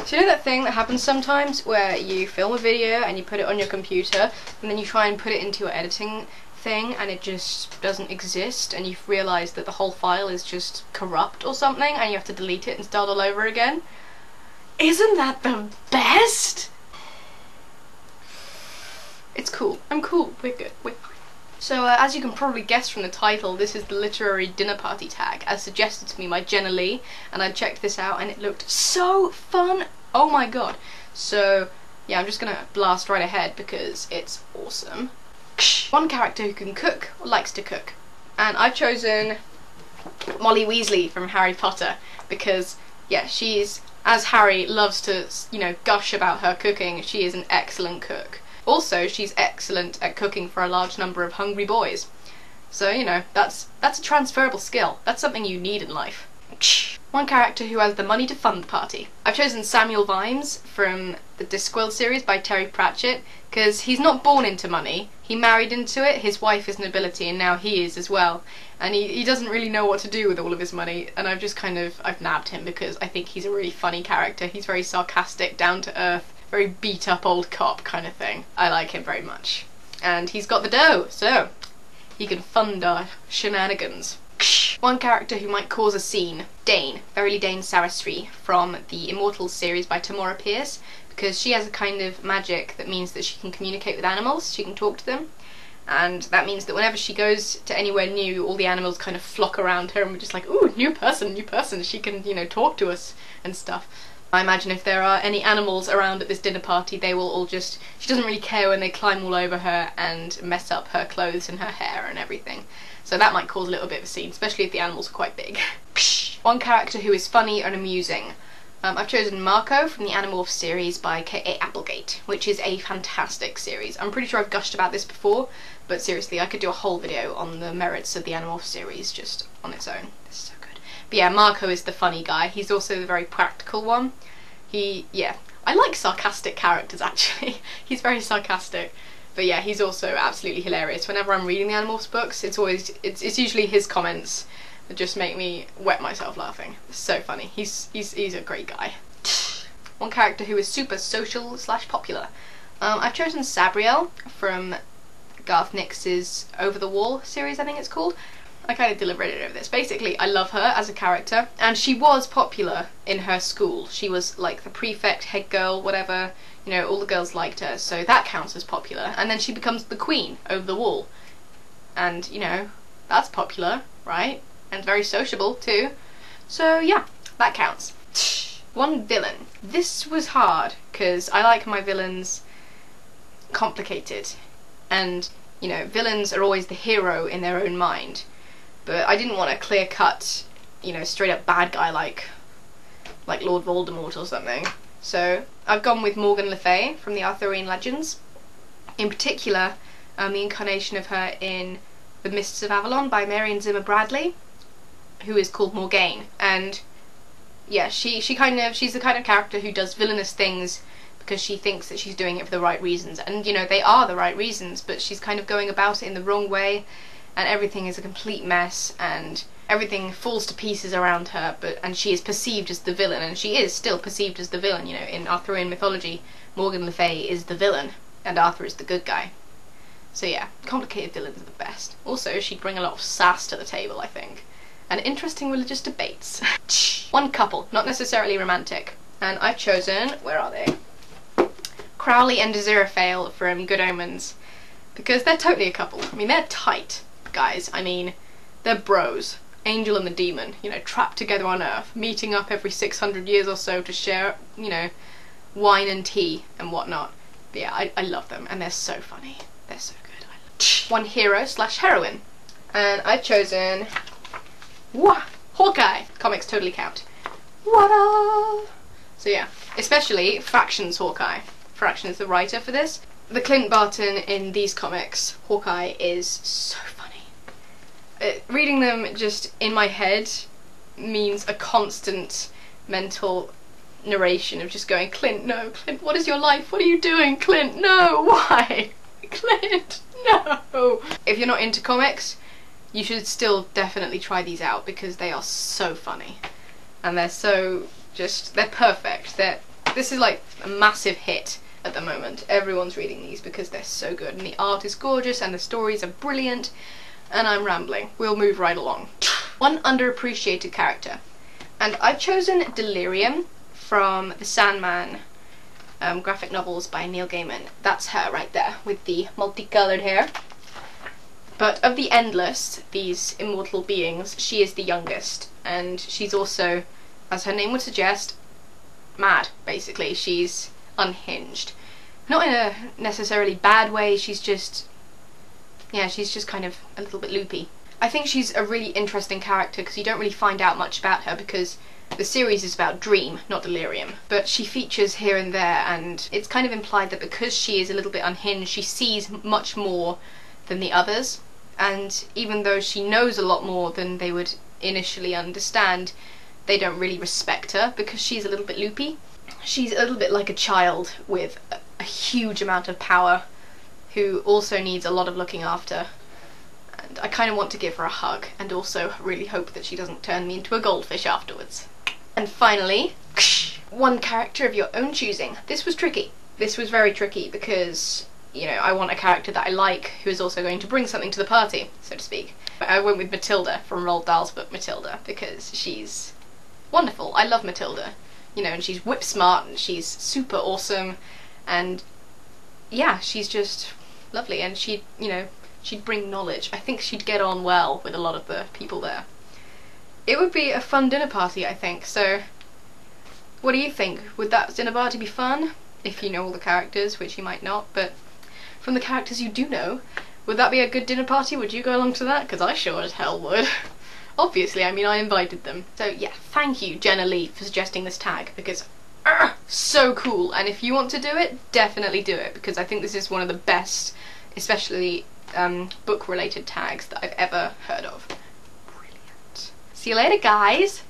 So you know that thing that happens sometimes where you film a video and you put it on your computer and then you try and put it into your editing thing and it just doesn't exist and you've realised that the whole file is just corrupt or something and you have to delete it and start all over again? Isn't that the best? It's cool. I'm cool. We're good. We're fine. So as you can probably guess from the title, this is the literary dinner party tag as suggested to me by Jenna Lee, and I checked this out and it looked so fun. Oh my god. So yeah, I'm just gonna blast right ahead because it's awesome. One character who can cook or likes to cook, and I've chosen Molly Weasley from Harry Potter because yeah, she's, as Harry loves to, you know, gush about her cooking, she is an excellent cook. Also, she's excellent at cooking for a large number of hungry boys. So, you know, that's a transferable skill. That's something you need in life. One character who has the money to fund the party. I've chosen Samuel Vimes from the Discworld series by Terry Pratchett because he's not born into money. He married into it, his wife is nobility, and now he is as well. And he doesn't really know what to do with all of his money, and I've nabbed him because I think he's a really funny character. He's very sarcastic, down to earth, very beat up old cop kind of thing. I like him very much. And he's got the dough, so he can fund our shenanigans. One character who might cause a scene, Dane, Verily Dane Sarastri, from the Immortals series by Tamora Pierce, because she has a kind of magic that means that she can communicate with animals, she can talk to them, and that means that whenever she goes to anywhere new, all the animals kind of flock around her and we're just like, ooh, new person, she can, you know, talk to us and stuff. I imagine if there are any animals around at this dinner party, they will all just, she doesn't really care when they climb all over her and mess up her clothes and her hair and everything. So that might cause a little bit of a scene, especially if the animals are quite big. One character who is funny and amusing. I've chosen Marco from the Animorphs series by K.A. Applegate, which is a fantastic series. I'm pretty sure I've gushed about this before, but seriously, I could do a whole video on the merits of the Animorphs series just on its own. This is so good. But yeah, Marco is the funny guy. He's also the very practical one. Yeah, I like sarcastic characters actually. He's very sarcastic. But yeah, he's also absolutely hilarious. Whenever I'm reading the Animorphs books, it's usually his comments that just make me wet myself laughing. It's so funny. He's a great guy. One character who is super social / popular. I've chosen Sabriel from Garth Nix's Over the Wall series, I think it's called. I kind of deliberated over this. Basically, I love her as a character, and she was popular in her school. She was like the prefect, head girl, whatever. You know, all the girls liked her, so that counts as popular. And then she becomes the queen over the wall. And, you know, that's popular, right? And very sociable, too. So, yeah, that counts. One villain. This was hard, because I like my villains complicated. And, you know, villains are always the hero in their own mind. But I didn't want a clear-cut, you know, straight-up bad guy like Lord Voldemort or something. So I've gone with Morgan Le Fay from the Arthurian Legends. In particular, the incarnation of her in The Mists of Avalon by Marion Zimmer Bradley, who is called Morgane. And yeah, she's the kind of character who does villainous things because she thinks that she's doing it for the right reasons. And you know, they are the right reasons, but she's kind of going about it in the wrong way, and everything is a complete mess, and everything falls to pieces around her, and she is perceived as the villain, and she is still perceived as the villain. You know, in Arthurian mythology, Morgan Le Fay is the villain, and Arthur is the good guy. So yeah, complicated villains are the best. Also, she'd bring a lot of sass to the table, I think, and interesting religious debates. One couple, not necessarily romantic, and I've chosen, where are they? Crowley and Aziraphale from Good Omens, because they're totally a couple. I mean, they're tight, guys. I mean, they're bros. Angel and the demon, you know, trapped together on Earth, meeting up every 600 years or so to share, you know, wine and tea and whatnot. But yeah, I love them, and they're so funny. They're so good. One hero / heroine, and I've chosen Hawkeye. Comics totally count. What up? So yeah, especially Fraction's Hawkeye. Fraction is the writer for this. The Clint Barton in these comics, Hawkeye, is so funny. Reading them just in my head means a constant mental narration of just going, Clint, no, Clint, what is your life? What are you doing, Clint? No, why? Clint, no! If you're not into comics, you should still definitely try these out because they are so funny. And they're so they're perfect. They're This is like a massive hit at the moment. Everyone's reading these because they're so good, and the art is gorgeous and the stories are brilliant. And I'm rambling. We'll move right along. One underappreciated character. And I've chosen Delirium from the Sandman graphic novels by Neil Gaiman. That's her right there, with the multicolored hair. But of the Endless, these immortal beings, she is the youngest. And she's also, as her name would suggest, mad, basically. She's unhinged. Not in a necessarily bad way, she's just... yeah, she's just kind of a little bit loopy. I think she's a really interesting character because you don't really find out much about her because the series is about Dream, not Delirium. But she features here and there, and it's kind of implied that because she is a little bit unhinged, she sees much more than the others. And even though she knows a lot more than they would initially understand, they don't really respect her because she's a little bit loopy. She's a little bit like a child with a huge amount of power, who also needs a lot of looking after, and I kind of want to give her a hug and also really hope that she doesn't turn me into a goldfish afterwards. And finally, one character of your own choosing. This was tricky. This was very tricky because, you know, I want a character that I like who is also going to bring something to the party, so to speak. I went with Matilda from Roald Dahl's book Matilda because she's wonderful. I love Matilda, you know, and she's whip smart and she's super awesome, and yeah, she's just lovely, and she'd, you know, she'd bring knowledge. I think she'd get on well with a lot of the people there. It would be a fun dinner party, I think, so what do you think? Would that dinner party be fun? If you know all the characters, which you might not, but from the characters you do know, would that be a good dinner party? Would you go along to that? Because I sure as hell would. Obviously, I mean, I invited them. So yeah, thank you, Jenna Lee, for suggesting this tag, because so cool, and if you want to do it, definitely do it, because I think this is one of the best, especially book related tags that I've ever heard of. Brilliant. See you later, guys!